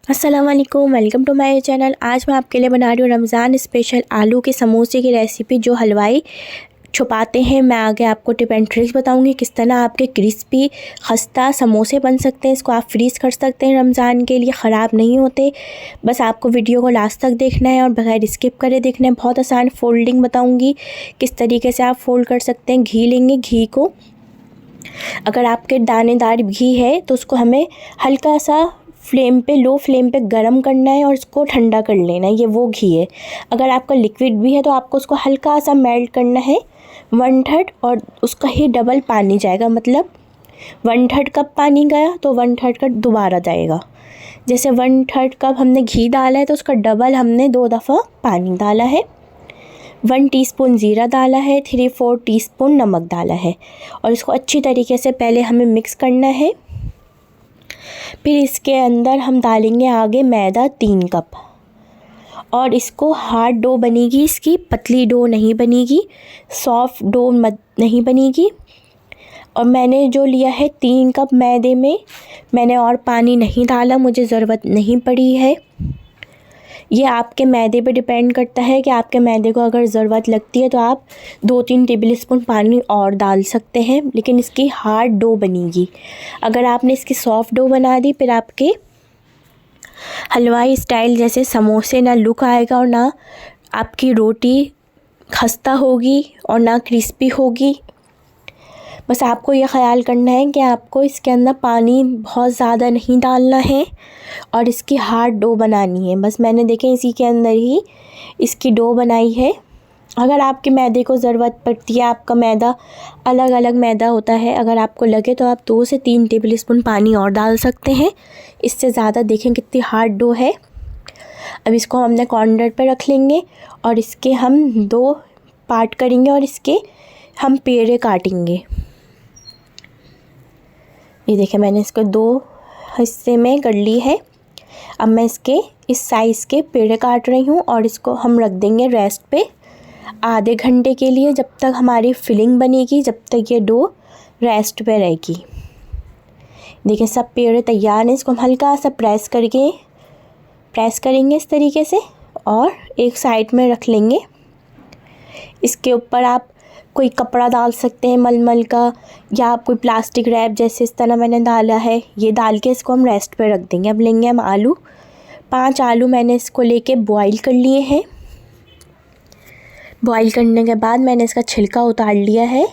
अस्सलाम वालेकुम, welcome to my channel. आज मैं आपके लिए बना रही हूँ रमज़ान स्पेशल आलू के समोसे की रेसिपी, जो हलवाई छुपाते हैं। मैं आगे आपको टिप एंड ट्रिक्स बताऊंगी किस तरह आपके क्रिस्पी खस्ता समोसे बन सकते हैं। इसको आप फ्रीज़ कर सकते हैं, रमज़ान के लिए ख़राब नहीं होते। बस आपको वीडियो को लास्ट तक देखना है और बगैर स्किप करे देखना है। बहुत आसान फोल्डिंग बताऊँगी किस तरीके से आप फोल्ड कर सकते हैं। घी लेंगे, घी को अगर आपके दानेदार घी है तो उसको हमें हल्का सा लो फ्लेम पे गरम करना है और इसको ठंडा कर लेना है। ये वो घी है। अगर आपका लिक्विड भी है तो आपको उसको हल्का सा मेल्ट करना है 1/3, और उसका ही डबल पानी जाएगा। मतलब 1/3 कप पानी गया तो 1/3 कप दोबारा जाएगा। जैसे 1/3 कप हमने घी डाला है तो उसका डबल हमने 2 दफ़ा पानी डाला है। 1 टीस्पून ज़ीरा डाला है, 3-4 टीस्पून नमक डाला है और इसको अच्छी तरीके से पहले हमें मिक्स करना है। फिर इसके अंदर हम डालेंगे आगे मैदा 3 कप, और इसको हार्ड डो बनेगी, इसकी पतली डो नहीं बनेगी, सॉफ्ट डो नहीं बनेगी। और मैंने जो लिया है 3 कप मैदे में मैंने और पानी नहीं डाला, मुझे ज़रूरत नहीं पड़ी है। ये आपके मैदे पे डिपेंड करता है कि आपके मैदे को अगर ज़रूरत लगती है तो आप 2-3 टेबलस्पून पानी और डाल सकते हैं, लेकिन इसकी हार्ड डो बनेगी। अगर आपने इसकी सॉफ्ट डो बना दी, फिर आपके हलवाई स्टाइल जैसे समोसे ना लुक आएगा और ना आपकी रोटी खस्ता होगी और ना क्रिस्पी होगी। बस आपको ये ख़याल करना है कि आपको इसके अंदर पानी बहुत ज़्यादा नहीं डालना है और इसकी हार्ड डो बनानी है। बस मैंने देखें इसी के अंदर ही इसकी डो बनाई है। अगर आपके मैदे को ज़रूरत पड़ती है, आपका मैदा अलग अलग मैदा होता है, अगर आपको लगे तो आप 2 से 3 टेबलस्पून पानी और डाल सकते हैं। इससे ज़्यादा देखें कितनी हार्ड डो है। अब इसको हमने कॉर्नर पर रख लेंगे और इसके हम 2 पार्ट करेंगे और इसके हम पेड़े काटेंगे। ये देखें मैंने इसको 2 हिस्से में कर ली है। अब मैं इसके इस साइज़ के पेड़े काट रही हूँ और इसको हम रख देंगे रेस्ट पे आधे घंटे के लिए, जब तक हमारी फिलिंग बनेगी, जब तक ये डो रेस्ट पे रहेगी। देखिए सब पेड़े तैयार हैं। इसको हम हल्का सा प्रेस करेंगे इस तरीके से और एक साइड में रख लेंगे। इसके ऊपर आप कोई कपड़ा डाल सकते हैं मलमल का, या आप कोई प्लास्टिक रैप जैसे इस तरह मैंने डाला है, ये डाल के इसको हम रेस्ट पे रख देंगे। अब लेंगे हम आलू। 5 आलू मैंने इसको लेके बॉईल कर लिए हैं। बॉईल करने के बाद मैंने इसका छिलका उतार लिया है।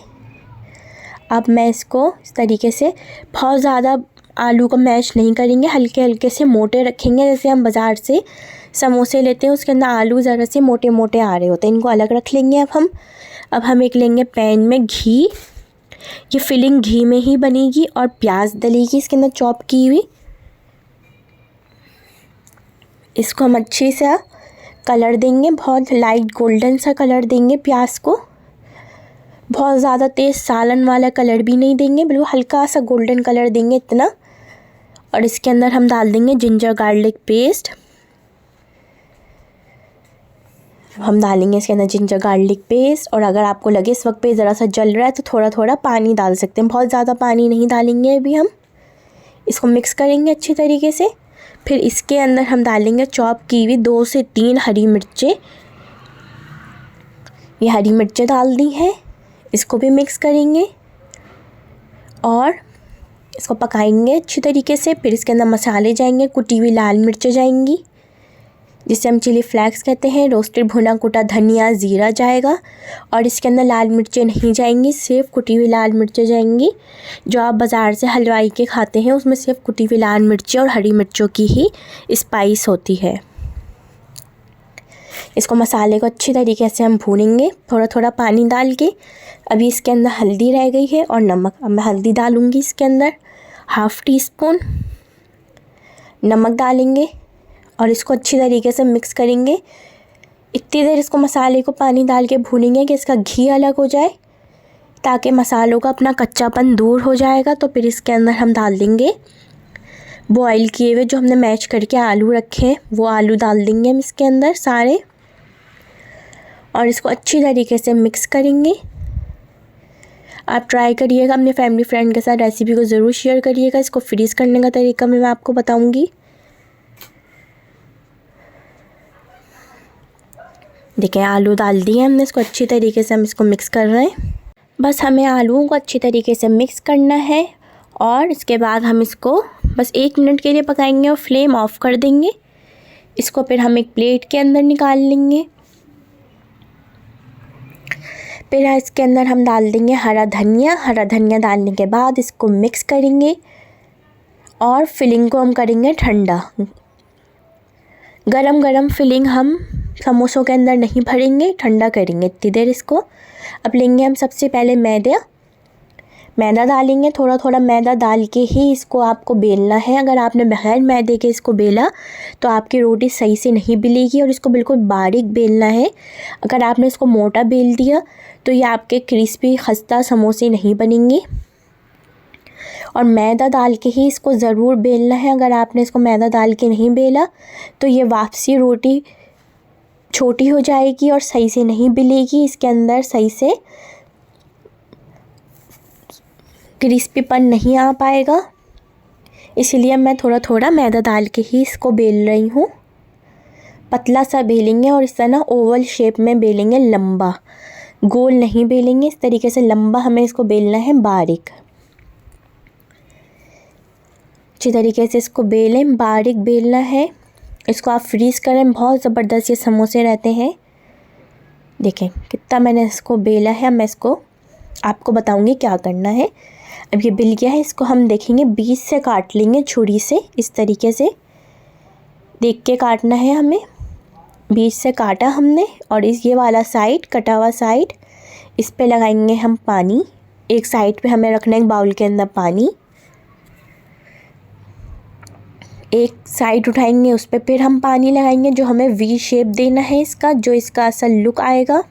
अब मैं इसको इस तरीके से बहुत ज़्यादा आलू को मैश नहीं करेंगे, हल्के हल्के से मोटे रखेंगे। जैसे हम बाज़ार से समोसे लेते हैं उसके अंदर आलू ज़रा से मोटे मोटे आ रहे होते हैं, इनको अलग रख लेंगे। अब हम एक लेंगे पैन में घी। ये फिलिंग घी में ही बनेगी और प्याज डलेगी इसके अंदर चॉप की हुई। इसको हम अच्छे से कलर देंगे, बहुत लाइट गोल्डन सा कलर देंगे प्याज को। बहुत ज़्यादा तेज़ सालन वाला कलर भी नहीं देंगे, बिल्कुल हल्का सा गोल्डन कलर देंगे इतना। और इसके अंदर हम डाल देंगे जिंजर गार्लिक पेस्ट। हम डालेंगे इसके अंदर जिंजर गार्लिक पेस्ट, और अगर आपको लगे इस वक्त पे ज़रा सा जल रहा है तो थोड़ा थोड़ा पानी डाल सकते हैं। बहुत ज़्यादा पानी नहीं डालेंगे। अभी हम इसको मिक्स करेंगे अच्छी तरीके से। फिर इसके अंदर हम डालेंगे चॉप की हुई 2 से 3 हरी मिर्चें। ये हरी मिर्चें डाल दी हैं। इसको भी मिक्स करेंगे और इसको पकाएंगे अच्छी तरीके से। फिर इसके अंदर मसाले जाएंगे, कुटी हुई लाल मिर्चें जाएंगी जिसे हम चिली फ्लेक्स कहते हैं, रोस्टेड भुना कुटा धनिया ज़ीरा जाएगा। और इसके अंदर लाल मिर्चें नहीं जाएंगी, सिर्फ कुटी हुई लाल मिर्चें जाएंगी। जो आप बाज़ार से हलवाई के खाते हैं उसमें सिर्फ कुटी हुई लाल मिर्चें और हरी मिर्चों की ही स्पाइस होती है। इसको मसाले को अच्छी तरीके से हम भूनेंगे थोड़ा थोड़ा पानी डाल के। अभी इसके अंदर हल्दी रह गई है और नमक। अब मैं हल्दी डालूँगी इसके अंदर 1/2 टीस्पून नमक डालेंगे और इसको अच्छी तरीके से मिक्स करेंगे। इतनी देर इसको मसाले को पानी डाल के भूनेंगे कि इसका घी अलग हो जाए, ताकि मसालों का अपना कच्चापन दूर हो जाएगा। तो फिर इसके अंदर हम डाल देंगे बॉईल किए हुए जो हमने मैश करके आलू रखे हैं, वो आलू डाल देंगे हम इसके अंदर सारे, और इसको अच्छी तरीके से मिक्स करेंगे। आप ट्राई करिएगा, अपने फैमिली फ्रेंड के साथ रेसिपी को ज़रूर शेयर करिएगा। इसको फ्रीज़ करने का तरीका मैं आपको बताऊँगी। देखें आलू डाल दिए हमने, इसको अच्छी तरीके से हम इसको मिक्स कर रहे हैं। बस हमें आलूओं को अच्छी तरीके से मिक्स करना है और इसके बाद हम इसको बस 1 मिनट के लिए पकाएंगे और फ्लेम ऑफ कर देंगे। इसको फिर हम एक प्लेट के अंदर निकाल लेंगे। फिर इसके अंदर हम डाल देंगे हरा धनिया डालने के बाद इसको मिक्स करेंगे और फिलिंग को हम करेंगे ठंडा। गरम गरम फिलिंग हम समोसों के अंदर नहीं भरेंगे, ठंडा करेंगे इतनी देर इसको। अब लेंगे हम सबसे पहले मैदा डालेंगे, थोड़ा थोड़ा मैदा डाल के ही इसको आपको बेलना है। अगर आपने बगैर मैदे के इसको बेला तो आपकी रोटी सही से नहीं बेलेगी और इसको बिल्कुल बारीक बेलना है। अगर आपने इसको मोटा बेल दिया तो ये आपके क्रिस्पी खस्ता समोसे नहीं बनेंगे। और मैदा डाल के ही इसको ज़रूर बेलना है। अगर आपने इसको मैदा डाल के नहीं बेला तो ये वापसी रोटी छोटी हो जाएगी और सही से नहीं बेलेगी, इसके अंदर सही से क्रिस्पीपन नहीं आ पाएगा। इसलिए मैं थोड़ा थोड़ा मैदा डाल के ही इसको बेल रही हूँ। पतला सा बेलेंगे और इस तरह ओवल शेप में बेलेंगे, लंबा, गोल नहीं बेलेंगे। इस तरीके से लंबा हमें इसको बेलना है, बारीक। अच्छी तरीके से इसको बेलें, बारीक बेलना है। इसको आप फ्रीज़ करें, बहुत ज़बरदस्त ये समोसे रहते हैं। देखें कितना मैंने इसको बेला है। अब मैं इसको आपको बताऊंगी क्या करना है। अब ये बिल गया है, इसको हम देखेंगे बीच से काट लेंगे छुरी से। इस तरीके से देख के काटना है हमें। बीच से काटा हमने और ये वाला साइड, कटा हुआ साइड, इस पे लगाएंगे हम पानी। एक साइड पे हमें रखना है बाउल के अंदर पानी। एक साइड उठाएंगे, उस पर फिर हम पानी लगाएंगे जो हमें वी शेप देना है इसका, जो इसका असल लुक आएगा।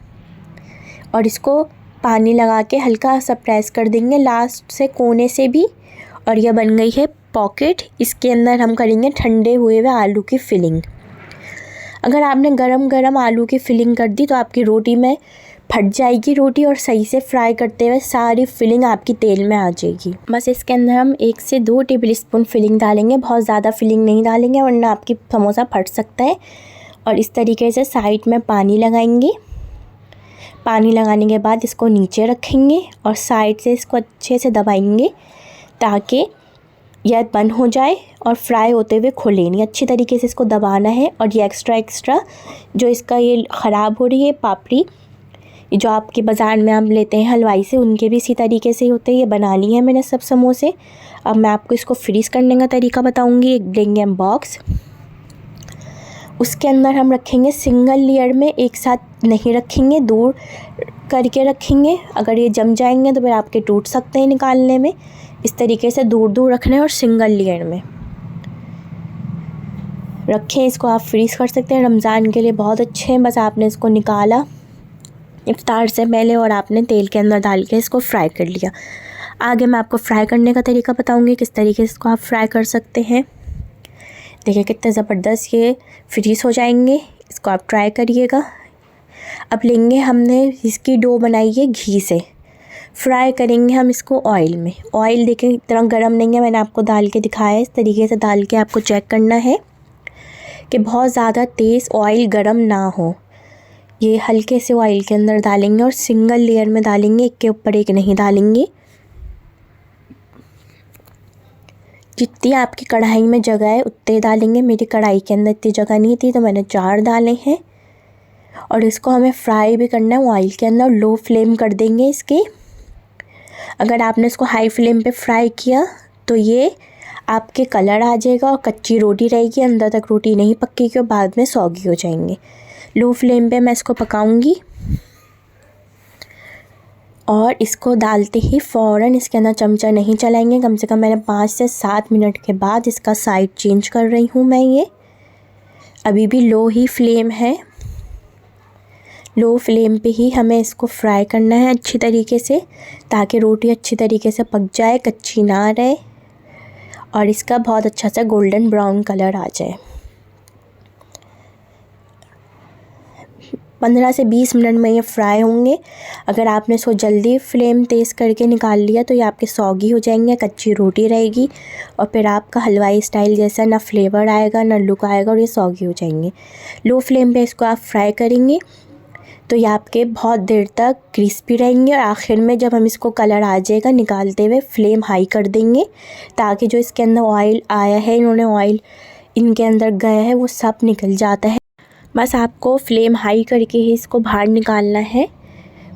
और इसको पानी लगा के हल्का सा प्रेस कर देंगे लास्ट से, कोने से भी। और यह बन गई है पॉकेट। इसके अंदर हम करेंगे ठंडे हुए आलू की फिलिंग। अगर आपने गरम गरम आलू की फिलिंग कर दी तो आपकी रोटी में फट जाएगी रोटी और सही से फ्राई करते हुए सारी फिलिंग आपकी तेल में आ जाएगी। बस इसके अंदर हम 1 से 2 टेबलस्पून फिलिंग डालेंगे, बहुत ज़्यादा फिलिंग नहीं डालेंगे वरना आपकी समोसा फट सकता है। और इस तरीके से साइड में पानी लगाएंगे। पानी लगाने के बाद इसको नीचे रखेंगे और साइड से इसको अच्छे से दबाएंगे ताकि यह बंद हो जाए और फ्राई होते हुए खुले नहीं। अच्छी तरीके से इसको दबाना है। और ये एक्स्ट्रा जो इसका ये ख़राब हो रही है पापड़ी, जो आपके बाज़ार में आप लेते हैं हलवाई से, उनके भी इसी तरीके से होते हैं। ये बना ली है मैंने सब समोसे। अब मैं आपको इसको फ्रीज़ करने का तरीका बताऊंगी। एक लेंगे हम बॉक्स, उसके अंदर हम रखेंगे सिंगल लेयर में, एक साथ नहीं रखेंगे, दूर करके रखेंगे। अगर ये जम जाएंगे तो फिर आपके टूट सकते हैं निकालने में। इस तरीके से दूर दूर रखना है और सिंगल लेयर में रखें। इसको आप फ्रीज़ कर सकते हैं, रमज़ान के लिए बहुत अच्छे हैं। बस आपने इसको निकाला इफ्तार से पहले और आपने तेल के अंदर डाल के इसको फ्राई कर लिया। आगे मैं आपको फ्राई करने का तरीका बताऊंगी, किस तरीके से इसको आप फ्राई कर सकते हैं। देखिए कितने ज़बरदस्त ये फ्रीज़ हो जाएंगे। इसको आप ट्राई करिएगा। अब लेंगे, हमने इसकी डो बनाई है घी से, फ्राई करेंगे हम इसको ऑयल में। ऑयल देखें इतना गर्म नहीं है, मैंने आपको डाल के दिखाया है। इस तरीके से डाल के आपको चेक करना है कि बहुत ज़्यादा तेज़ ऑयल गर्म ना हो। ये हल्के से ऑयल के अंदर डालेंगे और सिंगल लेयर में डालेंगे, एक के ऊपर एक नहीं डालेंगे। जितनी आपकी कढ़ाई में जगह है उतने डालेंगे। मेरी कढ़ाई के अंदर इतनी जगह नहीं थी तो मैंने 4 डाले हैं। और इसको हमें फ्राई भी करना है ऑयल के अंदर। लो फ्लेम कर देंगे इसकी। अगर आपने इसको हाई फ्लेम पे फ्राई किया तो ये आपके कलर आ जाएगा और कच्ची रोटी रहेगी, अंदर तक रोटी नहीं पकेगी और बाद में सौगी हो जाएंगे। लो फ्लेम पे मैं इसको पकाऊंगी और इसको डालते ही फ़ौरन इसके अंदर चमचा नहीं चलाएंगे। कम से कम मैंने 5 से 7 मिनट के बाद इसका साइड चेंज कर रही हूँ मैं। ये अभी भी लो ही फ्लेम है। लो फ्लेम पे ही हमें इसको फ्राई करना है अच्छी तरीके से, ताकि रोटी अच्छी तरीके से पक जाए, कच्ची ना रहे और इसका बहुत अच्छा सा गोल्डन ब्राउन कलर आ जाए। 15 से 20 मिनट में ये फ्राई होंगे। अगर आपने इसको जल्दी फ्लेम तेज़ करके निकाल लिया तो ये आपके सौगी हो जाएंगे, कच्ची रोटी रहेगी और फिर आपका हलवाई स्टाइल जैसा ना फ्लेवर आएगा ना लुक आएगा और ये सौगी हो जाएंगे। लो फ्लेम पे इसको आप फ्राई करेंगे तो ये आपके बहुत देर तक क्रिस्पी रहेंगे। और आखिर में जब हम इसको कलर आ जाएगा निकालते हुए फ्लेम हाई कर देंगे, ताकि जो इसके अंदर ऑयल आया है, इन्होंने ऑयल इनके अंदर गया है, वो सब निकल जाता है। बस आपको फ्लेम हाई करके ही इसको बाहर निकालना है।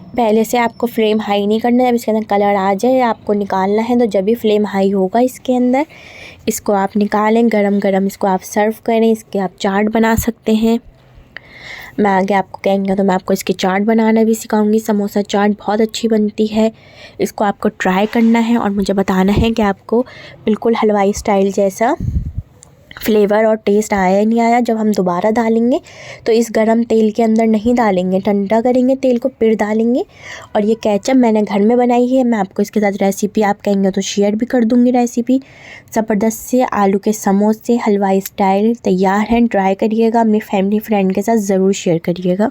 पहले से आपको फ्लेम हाई नहीं करना है। जब इसके अंदर कलर आ जाए आपको निकालना है, तो जब भी फ्लेम हाई होगा इसके अंदर इसको आप निकालें। गरम गरम इसको आप सर्व करें। इसके आप चाट बना सकते हैं। मैं आगे आपको कहेंगे तो मैं आपको इसकी चाट बनाना भी सिखाऊंगी। समोसा चाट बहुत अच्छी बनती है। इसको आपको ट्राई करना है और मुझे बताना है कि आपको बिल्कुल हलवाई स्टाइल जैसा फ्लेवर और टेस्ट आया या नहीं आया। जब हम दोबारा डालेंगे तो इस गरम तेल के अंदर नहीं डालेंगे, ठंडा करेंगे तेल को फिर डालेंगे। और ये केचप मैंने घर में बनाई है। मैं आपको इसके साथ रेसिपी आप कहेंगे तो शेयर भी कर दूँगी रेसिपी। ज़बरदस्त से आलू के समोसे हलवाई स्टाइल तैयार हैं। ट्राई करिएगा, अपनी फैमिली फ्रेंड के साथ ज़रूर शेयर करिएगा।